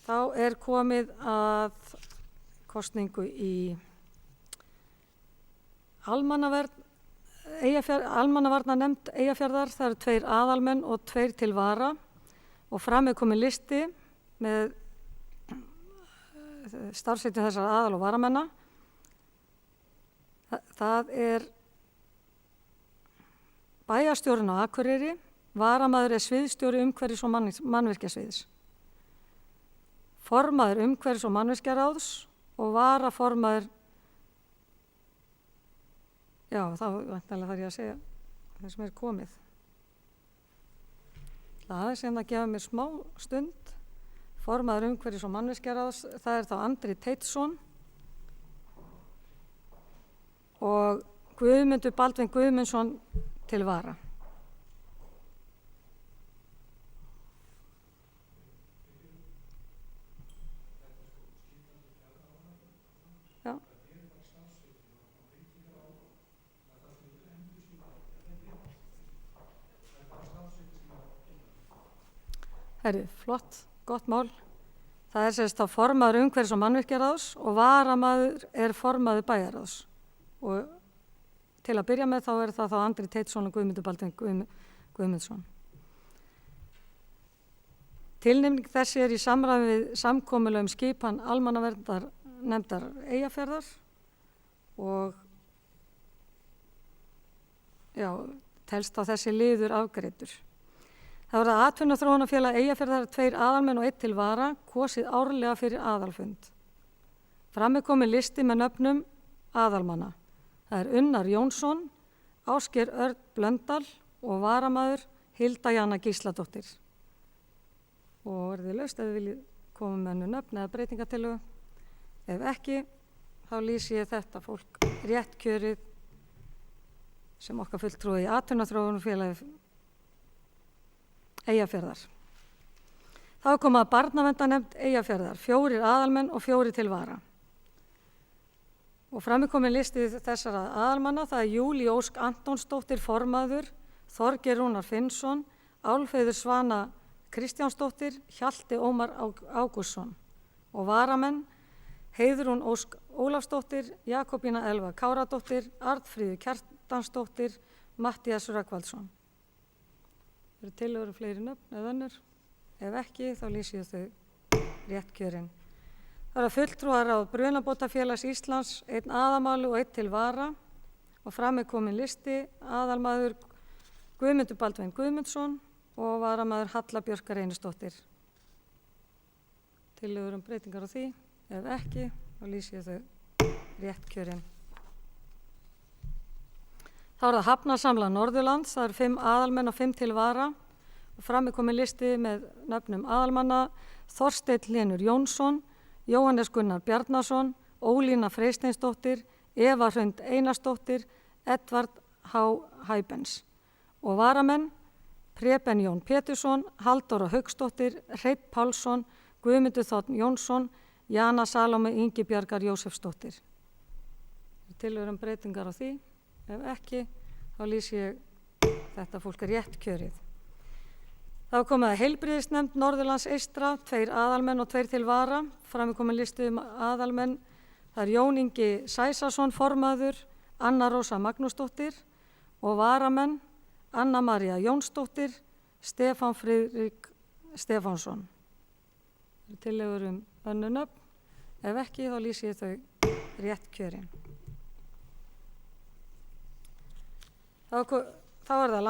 Þá er komið að kosningu í almannavarnanefnd Eyjafjarðar. Það eru 2 aðalmenn og 2 til vara og fram er komið listi með starfsheiti þessar aðal- og varamenna. Það er bæjarstjórinn á Akureyri, varamaður er sviðsstjóri umhverfis- og mannvirkjasviðs, formaður umhverfis- og mannvirkjaráðs og varaformaður, já þá væntanlega þarf ég að segja það sem er komið. Það er sem að gefa mér smá stund. Formaður umhverfis- og mannvirkjaráðs, það er þá Andri Teitsson og Guðmundur Baldvin Guðmundsson til vara. Já. Herri, flott, gott mál. Það er sérst þá formaður umhverfis- og mannvirkjaráðs og varamaður er formaður bæjarráðs. Og til að byrja með þá er það þá Andri Teitsson og Guðmundur Baldvin Guðmundsson. Tilnefning þessi er í samræmi við samkomulag skipan almannavarnanefndar Eyjafjarðar og telst á þessi liður afgreiddur. Það voru að atvinnuþróunarfélag Eyjafjarðar 2 aðalmenn og 1 til vara, kosið árlega fyrir aðalfund. Fram er komið listi með nöfnum aðalmanna. Það er Unnar Jónsson, Ásgeir Örn Blöndal og varamaður Hilda Jana Gísladóttir. Og er þið laust ef þið viljið koma með önnur nöfn eða breytingatillögu? Ef ekki, þá lýsi ég þetta fólk rétt kjörið sem okkar fulltrúi í atvinnuþróunarfélagi Eyjafjarðar. Þá er komið að barnaverndarnefnd Eyjafjarðar, 4 aðalmenn og 4 til vara. Og fram er komið listið þessara aðalmanna. Það er Júlí Ósk Antonsdóttir formaður, Þorgeir Rúnar Finnsson, Álfheiður Svana Kristjánsdóttir, Hjalti Ómar Ágústsson og varamenn Heiðrún Ósk Ólafsdóttir, Jakobína Elva Káradóttir, Arnfríður Kjartansdóttir, Matthías Rögnvaldsson. Eru tillögur fleiri nöfn eða önnur? Ef ekki, þá lýsi ég þau rétt kjörin. Það eru fulltrúar á Brunabótafélags Íslands, 1 aðalmaður og 1 til vara og fram er komin listi aðalmaður Guðmundur Baldvin Guðmundsson og varamaður Halla Björk Reynisdóttir. Tillögur breytingar á því? Ef ekki, þá lýsi ég þau rétt kjörin. Þá er það Hafnasamlag Norðurlands, það eru 5 aðalmenn og 5 til vara og fram er komin listi með nöfnum aðalmanna Þorsteinn Hlynur Jónsson, Jóhannes Gunnar Bjarnason, Ólína Freysteinsdóttir, Eva Hrund Einarsdóttir, Edvard H. Hæbens og varamenn Preben Jón Pétursson, Halldóra Hauksdóttir, Hreinn Pálsson, Guðmundur Þ. Jónsson, Jana Salome Ingibjargar Jósefsdóttir. Tillögur breytingar á því? Ef ekki, þá lýsi ég þetta fólk rétt kjörið. Þá komið að heilbrigðisnefnd Norðurlands eystra, 2 aðalmenn og 2 til vara. Fram er komin listi aðalmenn. Það er Jón Ingi Sæsason formaður, Anna Rósa Magnúsdóttir og varamenn Anna María Jónsdóttir, Stefán Friðrik Stefánsson. Tillögur önnur nöfn. Ef ekki, þá lýsi ég þau rétt kjörin. Þá er það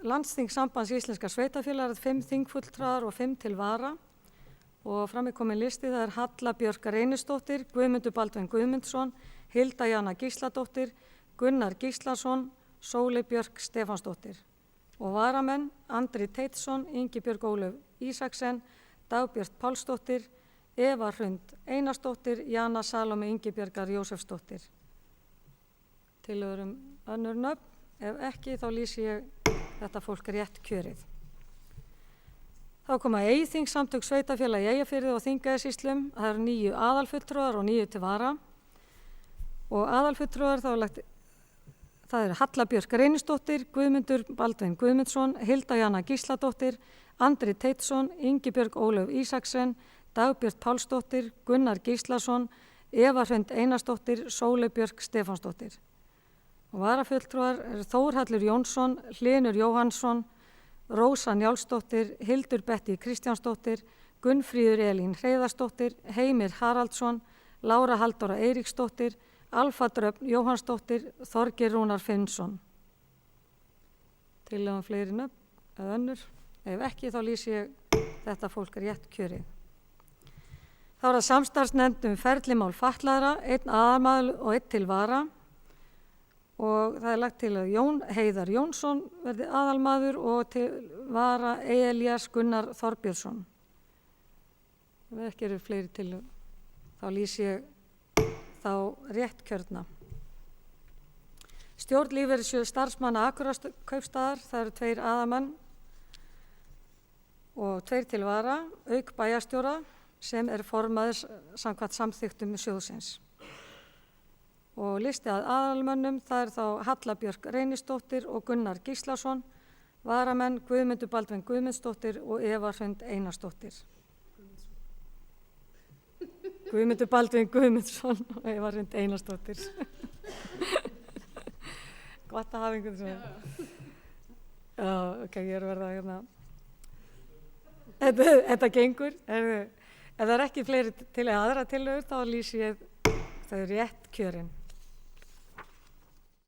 Landsþingsambands Íslenskra sveitarfélaga, 5 þingfulltrúar og 5 til vara og fram er komin listi. Það er Halla Björk Reynisdóttir, Guðmundur Baldvin Guðmundsson, Hilda Jana Gísladóttir, Gunnar Gíslason, Sóley Björk Stefánsdóttir og varamenn Andri Teitsson, Ingibjörg Ólöf Ísaksen, Dagbjört Pálsdóttir, Eva Hrund Einarsdóttir, Jana Salome Ingibjargar Jósefsdóttir. Tillögur önnur nöfn. Ef ekki, þá lýsi ég þetta fólk rétt kjörið. Þá koma Eyþingssamtök sveitarfélaga í Eyjafirði og Þingeyjarsýslum. Það eru 9 aðalfulltrúar og 9 til vara og aðalfulltrúar þá Það eru Halla Björk Reynisdóttir, Guðmundur Baldvin Guðmundsson, Hilda Jana Gísladóttir, Andri Teitsson, Ingibjörg Ólöf Ísaksen, Dagbjört Pálsdóttir, Gunnar Gíslason, Eva Hrund Einarsdóttir, Sóley Björk Stefánsdóttir. Og varafulltrúar eru Þórhallur Jónsson, Hlynur Jóhannsson, Rósa Njálsdóttir, Hildur Bettý Kristjánsdóttir, Gunnfríður Elín Hreiðarsdóttir, Heimir Haraldsson, Lára Halldóra Eiríksdóttir, Alfa Dröfn Jóhannsdóttir, Þorgeir Rúnar Finnsson. Tillögum fleiri nöfn eða önnur. Ef ekki þá lýsi ég þetta fólk rétt kjörið. Þá er það samstarfsnefnd ferlimál fatlaðra, 1 aðalmaður og 1 til vara. Og það er lagt til að Heiðar Jónsson verði aðalmaður og til vara Elías Gunnar Þorbjörnsson. Ef ekki eru fleiri tillögur, þá lýsi ég þá rétt kjörna. Stjórn lífeyrissjóðs starfsmanna Akureyrar-Kaupstaðar, það eru 2 aðalmenn og 2 til vara, auk bæjarstjóra sem er formaður samkvæmt samþykktum sjóðsins. Og listi að aðalmönnum, það er þá Halla Björk Reynisdóttir og Gunnar Gíslason, varamenn Guðmundur Baldvin Guðmundsdóttir og Eva Hrund Einarsdóttir. Guðmundur Baldvin Guðmundsson og Eva Hrund Einarsdóttir. Gott að hafa einhvern svona. Já, ok, ég er að verða hérna. Þetta gengur. Ef það er ekki fleiri til aðra tillögur, þá lýsi ég þau rétt kjörin.